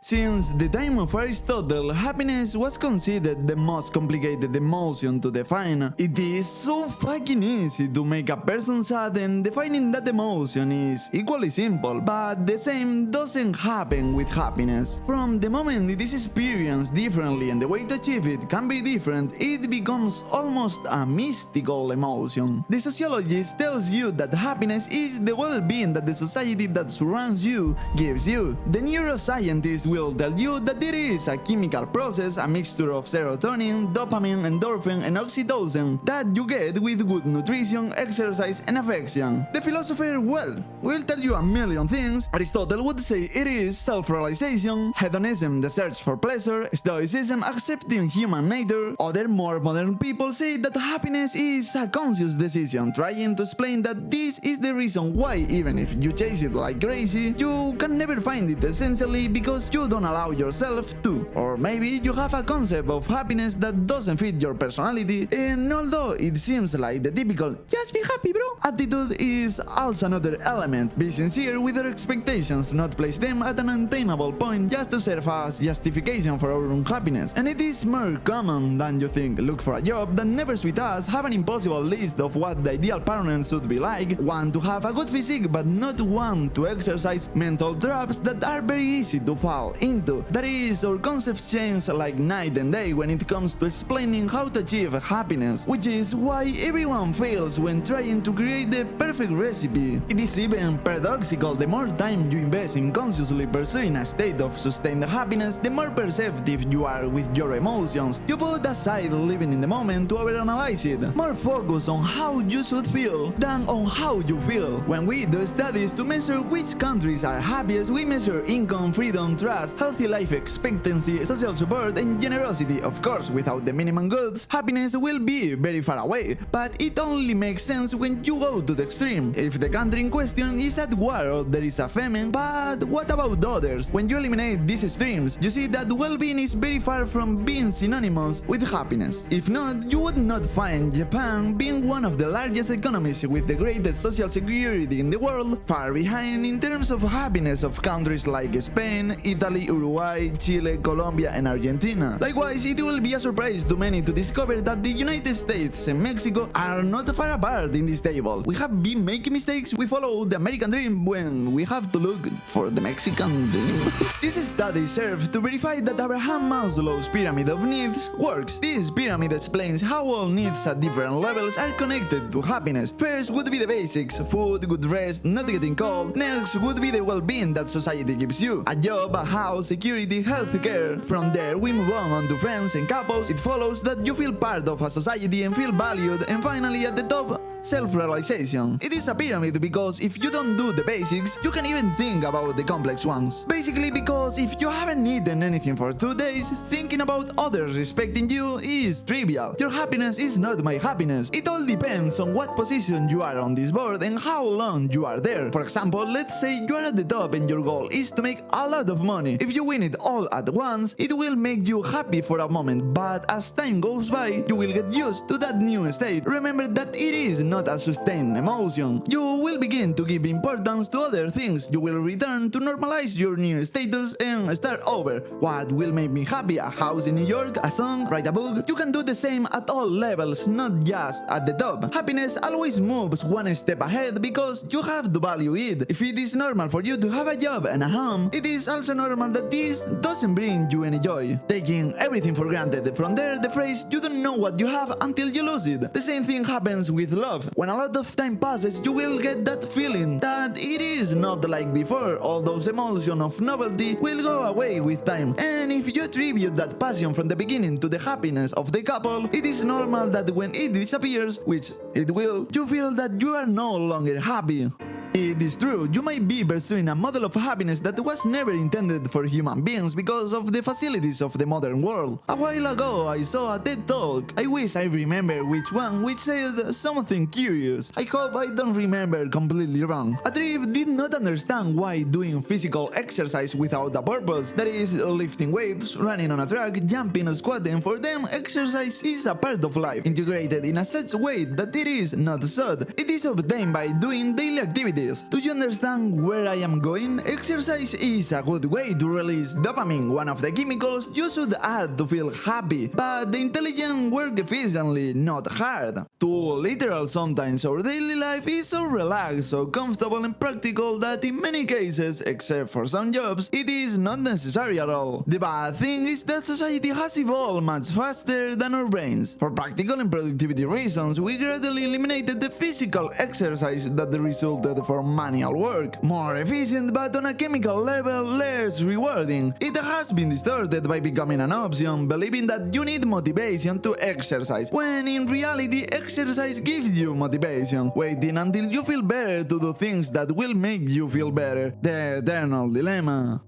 Since the time of Aristotle, happiness was considered the most complicated emotion to define. It is so fucking easy to make a person sad, and defining that emotion is equally simple, but the same doesn't happen with happiness. From the moment it is experienced differently and the way to achieve it can be different, it becomes almost a mystical emotion. The sociologist tells you that happiness is the well-being that the society that surrounds you gives you. The neuroscientist will tell you that there is a chemical process, a mixture of serotonin, dopamine, endorphin, and oxytocin that you get with good nutrition, exercise, and affection. The philosopher, well, will tell you a million things. Aristotle would say it is self-realization, hedonism, the search for pleasure, stoicism, accepting human nature. Other more modern people say that happiness is a conscious decision, trying to explain that this is the reason why, even if you chase it like crazy, you can never find it, essentially because you don't allow yourself to. Or maybe you have a concept of happiness that doesn't fit your personality, and although it seems like the typical "just be happy, bro" attitude is also another element. Be sincere with your expectations, not place them at an unattainable point just to serve as justification for our unhappiness. And it is more common than you think. Look for a job that never suits us, have an impossible list of what the ideal partner should be like, want to have a good physique but not want to exercise, mental traps that are very easy to fall into. That is, our concepts change like night and day when it comes to explaining how to achieve happiness, which is why everyone fails when trying to create the perfect recipe. It is even paradoxical. The more time you invest in consciously pursuing a state of sustained happiness, the more perceptive you are with your emotions. You put aside living in the moment to overanalyze it, more focus on how you should feel than on how you feel. When we do studies to measure which countries are happiest, we measure income, freedom, trust, healthy life expectancy, social support, and generosity. Of course, without the minimum goods, happiness will be very far away, but it only makes sense when you go to the extreme. If the country in question is at war or there is a famine, but what about others? When you eliminate these extremes, you see that well-being is very far from being synonymous with happiness. If not, you would not find Japan being one of the largest economies with the greatest social security in the world, far behind in terms of happiness of countries like Spain, Italy, Uruguay, Chile, Colombia, and Argentina. Likewise, it will be a surprise to many to discover that the United States and Mexico are not far apart in this table. We have been making mistakes. We follow the American dream when we have to look for the Mexican dream. This study serves to verify that Abraham Maslow's pyramid of needs works. This pyramid explains how all needs at different levels are connected to happiness. First would be the basics: food, good rest, not getting cold. Next would be the well-being that society gives you: a job, a house, security, healthcare. From there we move on to friends and couples. It follows that you feel part of a society and feel valued, and finally at the top, self-realization. It is a pyramid because if you don't do the basics, you can even think about the complex ones. Basically because if you haven't eaten anything for 2 days, thinking about others respecting you is trivial. Your happiness is not my happiness. It all depends on what position you are on this board and how long you are there. For example, let's say you are at the top and your goal is to make a lot of money. If you win it all at once, it will make you happy for a moment, but as time goes by, you will get used to that new state. Remember that it is not a sustained emotion. You will begin to give importance to other things. You will return to normalize your new status and start over. What will make me happy? A house in New York, a song, write a book? You can do the same at all levels, not just at the top. Happiness always moves one step ahead because you have to value it. If it is normal for you to have a job and a home, it is also normal that this doesn't bring you any joy. Taking everything for granted. From there, the phrase "you don't know what you have until you lose it." The same thing happens with love. When a lot of time passes, you will get that feeling that it is not like before. All those emotions of novelty will go away with time. And if you attribute that passion from the beginning to the happiness of the couple, it is normal that when it disappears, which it will, you feel that you are no longer happy. It is true, you might be pursuing a model of happiness that was never intended for human beings because of the facilities of the modern world. A while ago, I saw a TED Talk. I wish I remember which one, which said something curious. I hope I don't remember completely wrong. A trip did not understand why doing physical exercise without a purpose, that is, lifting weights, running on a track, jumping, squatting, for them, exercise is a part of life, integrated in a such way that it is not sought. It is obtained by doing daily activities this. Do you understand where I am going? Exercise is a good way to release dopamine, one of the chemicals you should add to feel happy, but the intelligent work efficiently, not hard. Too literal sometimes. Our daily life is so relaxed, so comfortable and practical that in many cases, except for some jobs, it is not necessary at all. The bad thing is that society has evolved much faster than our brains. For practical and productivity reasons, we gradually eliminated the physical exercise that resulted from manual work. More efficient, but on a chemical level less rewarding. It has been distorted by becoming an option, believing that you need motivation to exercise, when in reality exercise gives you motivation, waiting until you feel better to do things that will make you feel better. The eternal dilemma.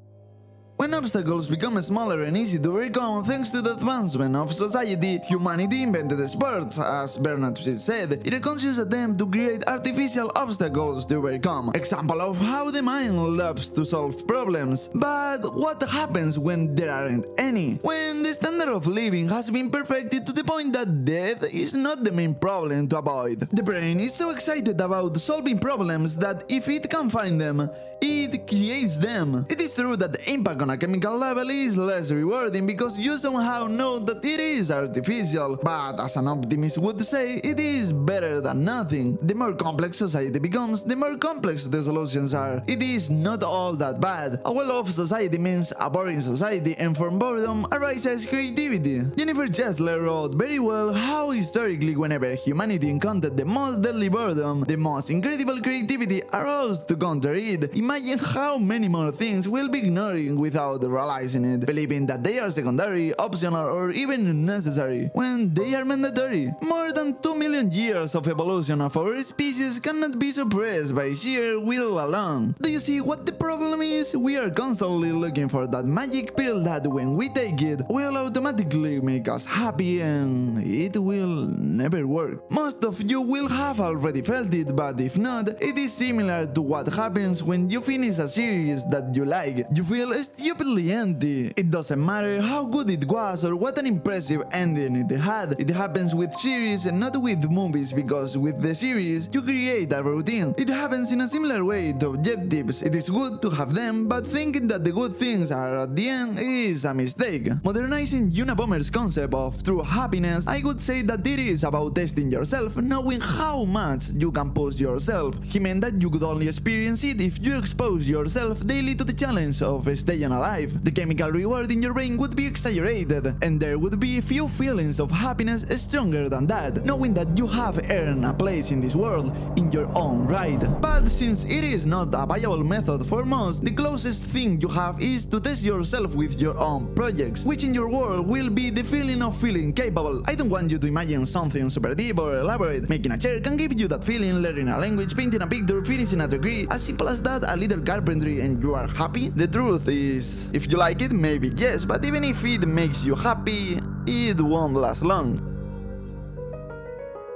When obstacles become smaller and easy to overcome thanks to the advancement of society, humanity invented sports, as Bernard said, in a conscious attempt to create artificial obstacles to overcome. Example of how the mind loves to solve problems. But what happens when there aren't any? When the standard of living has been perfected to the point that death is not the main problem to avoid. The brain is so excited about solving problems that if it can find them, it creates them. It is true that the impact on a chemical level is less rewarding because you somehow know that it is artificial, but as an optimist would say, it is better than nothing. The more complex society becomes, the more complex the solutions are. It is not all that bad. A well-off society means a boring society, and from boredom arises creativity. Jennifer Chesler wrote very well how historically whenever humanity encountered the most deadly boredom, the most incredible creativity arose to counter it. Imagine how many more things we'll be ignoring without realizing it, believing that they are secondary, optional, or even unnecessary, when they are mandatory. More than 2 million years of evolution of our species cannot be suppressed by sheer will alone. Do you see what the problem is? We are constantly looking for that magic pill that when we take it, will automatically make us happy, and it will never work. Most of you will have already felt it, but if not, it is similar to what happens when you finish a series that you like. You feel stupidly empty. It doesn't matter how good it was or what an impressive ending it had. It happens with series and not with movies, because with the series you create a routine. It happens in a similar way to objectives. It is good to have them, but thinking that the good things are at the end is a mistake. Modernizing Unabomber's concept of true happiness, I would say that it is about testing yourself, knowing how much you can push yourself. He meant that you could only experience it if you expose yourself daily to the challenge of staying alive. The chemical reward in your brain would be exaggerated, and there would be few feelings of happiness stronger than that, knowing that you have earned a place in this world in your own right. But since it is not a viable method for most, the closest thing you have is to test yourself with your own projects, which in your world will be the feeling of feeling capable. I don't want you to imagine something super deep or elaborate. Making a chair can give you that feeling, learning a language, painting a picture, finishing a degree, as simple as that, a little carpentry, and you are happy. The truth is, if you like it, maybe yes, but even if it makes you happy, it won't last long.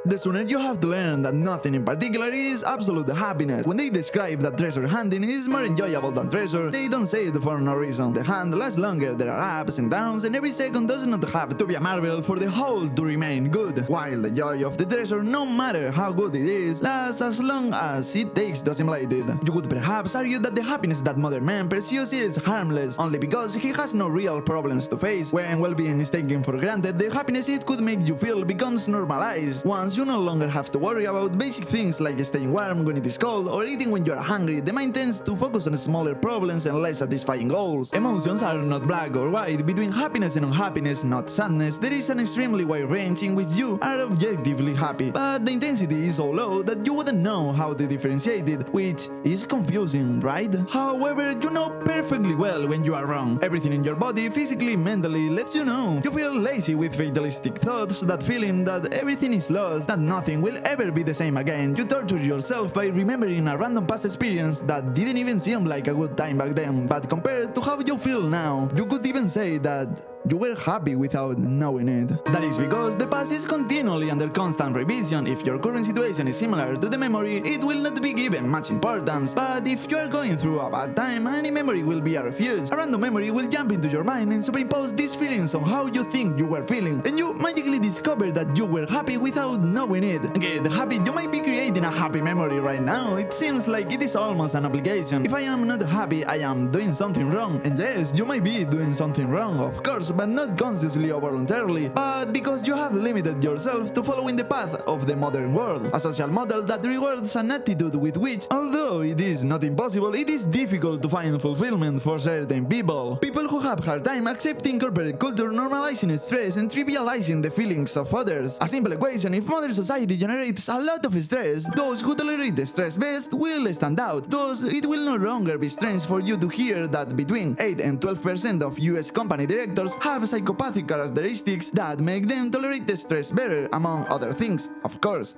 The sooner you have to learn that nothing in particular is absolute happiness. When they describe that treasure hunting is more enjoyable than treasure, they don't say it for no reason. The hunt lasts longer, there are ups and downs, and every second does not have to be a marvel for the whole to remain good. While the joy of the treasure, no matter how good it is, lasts as long as it takes to assimilate it. You could perhaps argue that the happiness that modern man pursues is harmless, only because he has no real problems to face. When well-being is taken for granted, the happiness it could make you feel becomes normalized. Once you no longer have to worry about basic things like staying warm when it is cold or eating when you are hungry, the mind tends to focus on smaller problems and less satisfying goals. Emotions are not black or white. Between happiness and unhappiness, not sadness, there is an extremely wide range in which you are objectively happy, but the intensity is so low that you wouldn't know how to differentiate it, which is confusing, right? However, you know perfectly well when you are wrong. Everything in your body, physically, mentally, lets you know. You feel lazy with fatalistic thoughts, that feeling that everything is lost, that nothing will ever be the same again. You torture yourself by remembering a random past experience that didn't even seem like a good time back then, but compared to how you feel now, you could even say that you were happy without knowing it. That is because the past is continually under constant revision. If your current situation is similar to the memory, it will not be given much importance. But if you are going through a bad time, any memory will be a refuge. A random memory will jump into your mind and superimpose these feelings on how you think you were feeling, and you magically discover that you were happy without knowing it. Get happy, you might be creating a happy memory right now. It seems like it is almost an obligation. If I am not happy, I am doing something wrong. And yes, you might be doing something wrong, of course, but not consciously or voluntarily, but because you have limited yourself to following the path of the modern world, a social model that rewards an attitude with which, although it is not impossible, it is difficult to find fulfillment for certain people. People who have hard time accepting corporate culture, normalizing stress, and trivializing the feelings of others. A simple equation: if modern society generates a lot of stress, those who tolerate the stress best will stand out. Thus, it will no longer be strange for you to hear that between 8 and 12% of US company directors have psychopathic characteristics that make them tolerate the stress better, among other things, of course.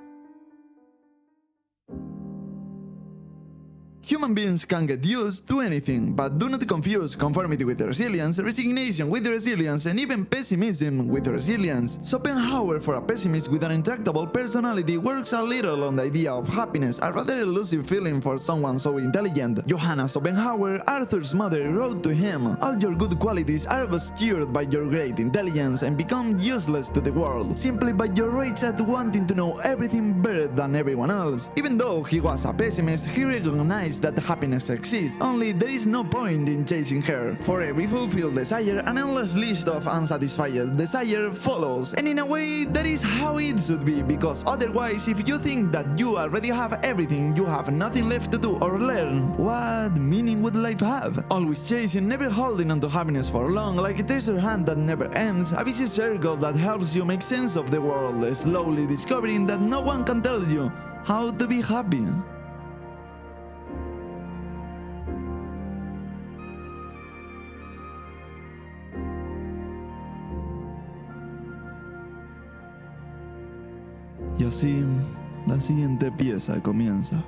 Human beings can get used to anything, but do not confuse conformity with resilience, resignation with resilience, and even pessimism with resilience. Schopenhauer, for a pessimist with an intractable personality, works a little on the idea of happiness, a rather elusive feeling for someone so intelligent. Johanna Schopenhauer, Arthur's mother, wrote to him, "All your good qualities are obscured by your great intelligence and become useless to the world, simply by your rage at wanting to know everything better than everyone else." Even though he was a pessimist, he recognized that happiness exists, only there is no point in chasing her. For every fulfilled desire, an endless list of unsatisfied desire follows, and in a way that is how it should be, because otherwise, if you think that you already have everything, you have nothing left to do or learn. What meaning would life have? Always chasing, never holding on to happiness for long, like a treasure hunt that never ends, a vicious circle that helps you make sense of the world, slowly discovering that no one can tell you how to be happy. Y así, la siguiente pieza comienza.